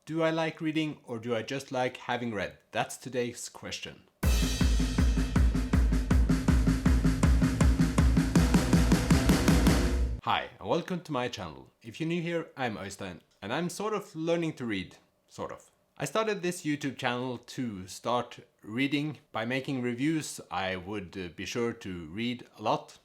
Do I like reading or do I just like having read? That's today's question. Hi, and welcome to my channel. If you're new here, I'm Øystein, and I'm sort of learning to read. Sort of. I started this YouTube channel to start reading. By making reviews, I would be sure to read a lot.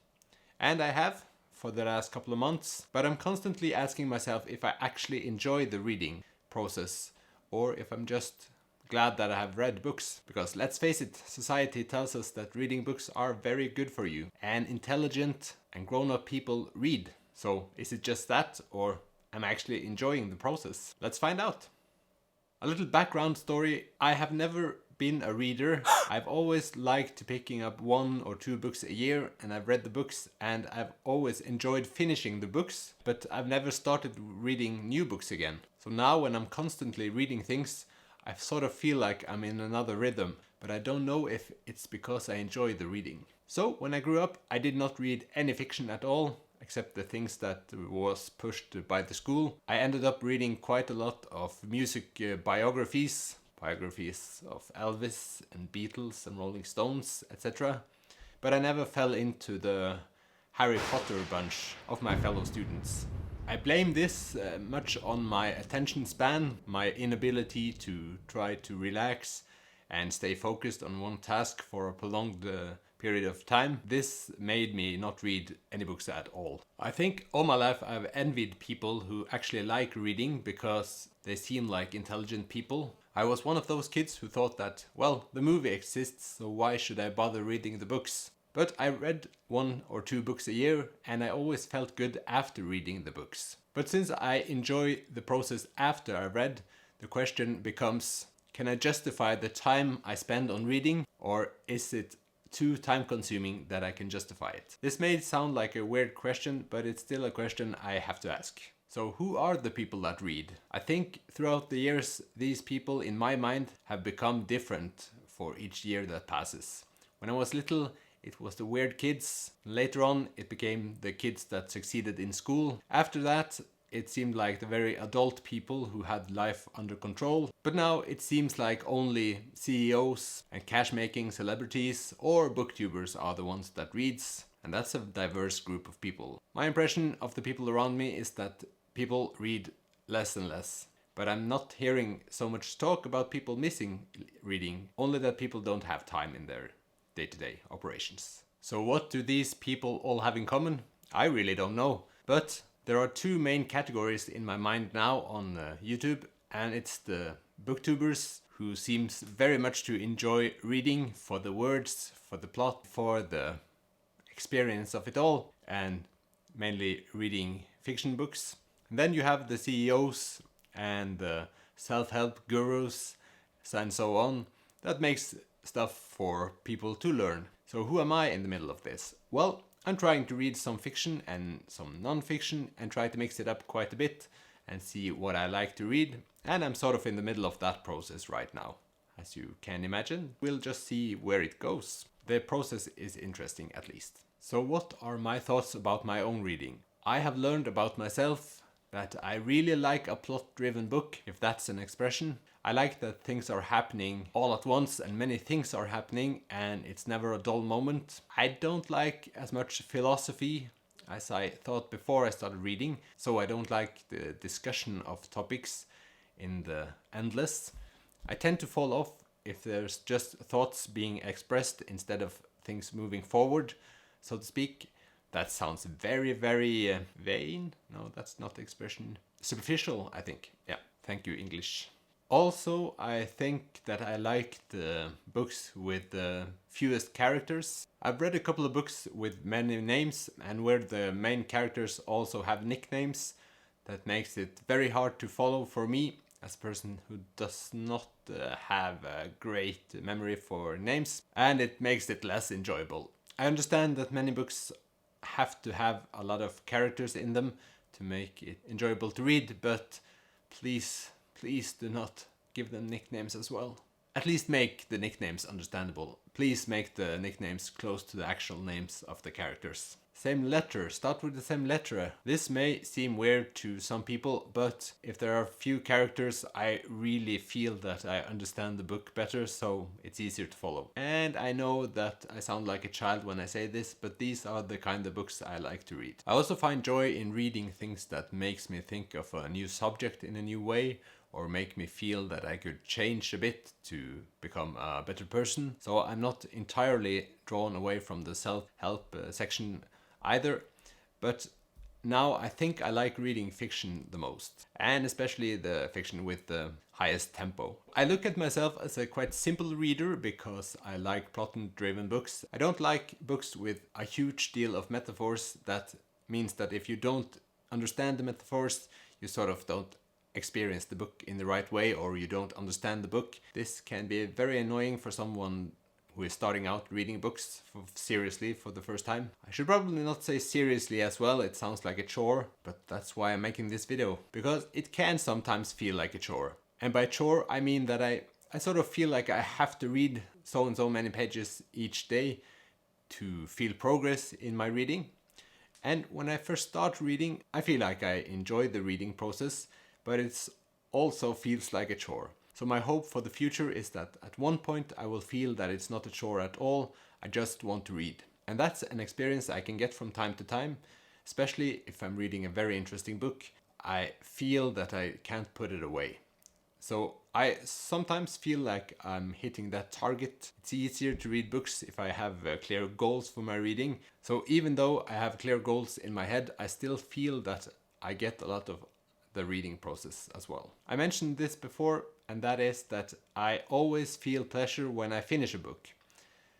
And I have for the last couple of months. But I'm constantly asking myself if I actually enjoy the reading process or if I'm just glad that I have read books. Because let's face it, society tells us that reading books are very good for you. And intelligent and grown-up people read. So is it just that, or am I actually enjoying the process? Let's find out. A little background story. I have never been a reader. I've always liked picking up 1 or 2 books a year, and I've read the books and I've always enjoyed finishing the books, but I've never started reading new books again. So now when I'm constantly reading things, I sort of feel like I'm in another rhythm, but I don't know if it's because I enjoy the reading. So when I grew up, I did not read any fiction at all, except the things that was pushed by the school. I ended up reading quite a lot of music biographies of Elvis and Beatles and Rolling Stones, etc. But I never fell into the Harry Potter bunch of my fellow students. I blame this much on my attention span, my inability to try to relax and stay focused on one task for a prolonged period of time. This made me not read any books at all. I think all my life I've envied people who actually like reading because they seem like intelligent people. I was one of those kids who thought that, well, the movie exists, so why should I bother reading the books? But I read 1 or 2 books a year and I always felt good after reading the books. But since I enjoy the process after I read, the question becomes, can I justify the time I spend on reading, or is it too time consuming that I can justify it? This may sound like a weird question, but it's still a question I have to ask. So who are the people that read? I think throughout the years, these people in my mind have become different for each year that passes. When I was little, it was the weird kids. Later on, it became the kids that succeeded in school. After that, it seemed like the very adult people who had life under control. But now it seems like only CEOs and cash-making celebrities or booktubers are the ones that reads. And that's a diverse group of people. My impression of the people around me is that people read less and less. But I'm not hearing so much talk about people missing reading, only that people don't have time in their day-to-day operations. So what do these people all have in common? I really don't know. But there are 2 main categories in my mind now on YouTube, and it's the booktubers who seems very much to enjoy reading for the words, for the plot, for the experience of it all, and mainly reading fiction books. And then you have the CEOs and the self-help gurus and so on that makes stuff for people to learn. So who am I in the middle of this? Well, I'm trying to read some fiction and some non-fiction and try to mix it up quite a bit and see what I like to read. And I'm sort of in the middle of that process right now. As you can imagine, we'll just see where it goes. The process is interesting at least. So what are my thoughts about my own reading? I have learned about myself that I really like a plot-driven book, if that's an expression. I like that things are happening all at once and many things are happening and it's never a dull moment. I don't like as much philosophy as I thought before I started reading, so I don't like the discussion of topics in the endless. I tend to fall off if there's just thoughts being expressed instead of things moving forward, so to speak. That sounds very, very vain. No, that's not the expression. Superficial, I think. Yeah, thank you, English. Also, I think that I like the books with the fewest characters. I've read a couple of books with many names and where the main characters also have nicknames. That makes it very hard to follow for me as a person who does not have a great memory for names, and it makes it less enjoyable. I understand that many books have to have a lot of characters in them to make it enjoyable to read, but please do not give them nicknames as well. At least make the nicknames understandable. Please make the nicknames close to the actual names of the characters. same letter, start with the same letter. This may seem weird to some people, but if there are few characters, I really feel that I understand the book better, so it's easier to follow. And I know that I sound like a child when I say this, but these are the kind of books I like to read. I also find joy in reading things that makes me think of a new subject in a new way, or make me feel that I could change a bit to become a better person. So I'm not entirely drawn away from the self-help section either, but now I think I like reading fiction the most, and especially the fiction with the highest tempo. I look at myself as a quite simple reader because I like plot-driven books. I don't like books with a huge deal of metaphors. That means that if you don't understand the metaphors, you sort of don't experience the book in the right way, or you don't understand the book. This can be very annoying for someone who is starting out reading books seriously for the first time. I should probably not say seriously as well, it sounds like a chore, but that's why I'm making this video, because it can sometimes feel like a chore. And by chore I mean that I sort of feel like I have to read so and so many pages each day to feel progress in my reading. And when I first start reading, I feel like I enjoy the reading process, but it also feels like a chore. So my hope for the future is that at one point I will feel that it's not a chore at all, I just want to read. And that's an experience I can get from time to time, especially if I'm reading a very interesting book. I feel that I can't put it away. So I sometimes feel like I'm hitting that target. It's easier to read books if I have clear goals for my reading. So even though I have clear goals in my head, I still feel that I get a lot of the reading process as well. I mentioned this before, and that is that I always feel pleasure when I finish a book.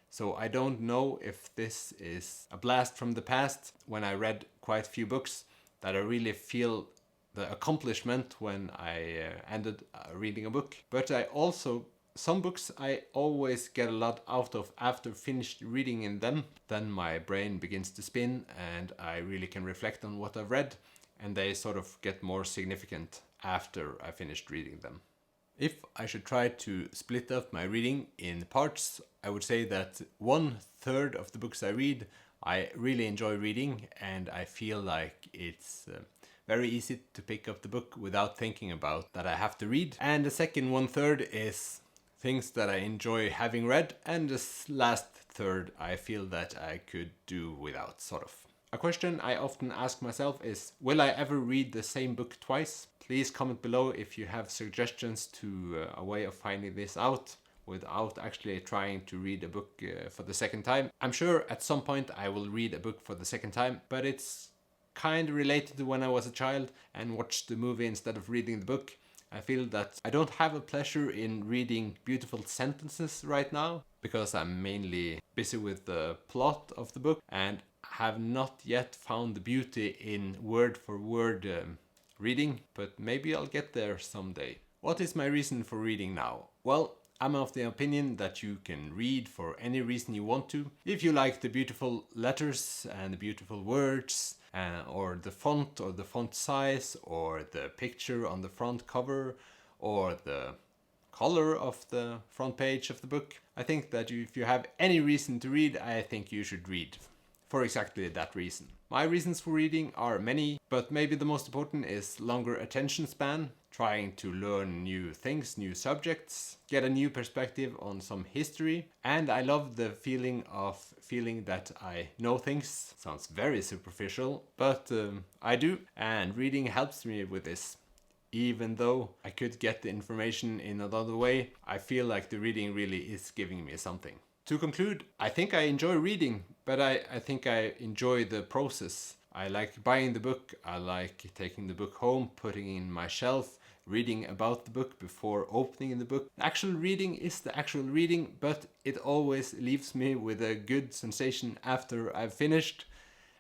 So I don't know if this is a blast from the past when I read quite a few books, that I really feel the accomplishment when I ended reading a book. But I also, some books I always get a lot out of after finished reading in them. Then my brain begins to spin and I really can reflect on what I've read, and they sort of get more significant after I finished reading them. If I should try to split up my reading in parts, I would say that 1/3 of the books I read, I really enjoy reading, and I feel like it's very easy to pick up the book without thinking about that I have to read. And the second 1/3 is things that I enjoy having read, and this last third I feel that I could do without, sort of. A question I often ask myself is, will I ever read the same book twice? Please comment below if you have suggestions to a way of finding this out without actually trying to read a book for the second time. I'm sure at some point I will read a book for the second time, but it's kind of related to when I was a child and watched the movie instead of reading the book. I feel that I don't have a pleasure in reading beautiful sentences right now because I'm mainly busy with the plot of the book and have not yet found the beauty in word for word reading, but maybe I'll get there someday. What is my reason for reading now? Well, I'm of the opinion that you can read for any reason you want to. If you like the beautiful letters and the beautiful words, or the font size, or the picture on the front cover, or the color of the front page of the book, I think that if you have any reason to read, I think you should read for exactly that reason. My reasons for reading are many, but maybe the most important is longer attention span, trying to learn new things, new subjects, get a new perspective on some history, and I love the feeling that I know things. Sounds very superficial, but I do, and reading helps me with this. Even though I could get the information in another way, I feel like the reading really is giving me something. To conclude, I think I enjoy reading, but I think I enjoy the process. I like buying the book, I like taking the book home, putting it in my shelf, reading about the book before opening the book. Actual reading is the actual reading, but it always leaves me with a good sensation after I've finished.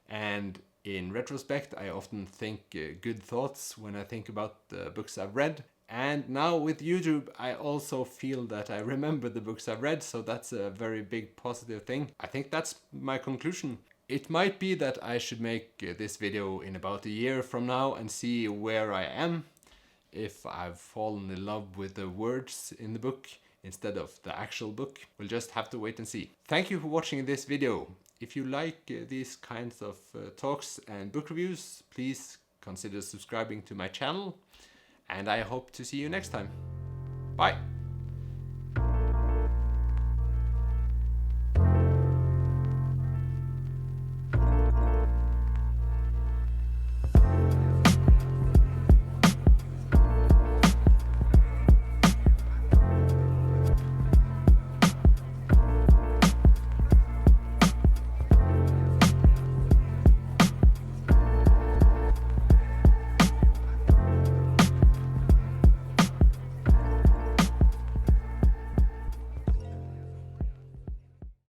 And in retrospect, I often think good thoughts when I think about the books I've read. And now with YouTube, I also feel that I remember the books I've read, so that's a very big positive thing. I think that's my conclusion. It might be that I should make this video in about a year from now and see where I am. If I've fallen in love with the words in the book, instead of the actual book. We'll just have to wait and see. Thank you for watching this video. If you like these kinds of talks and book reviews, please consider subscribing to my channel, and I hope to see you next time. Bye!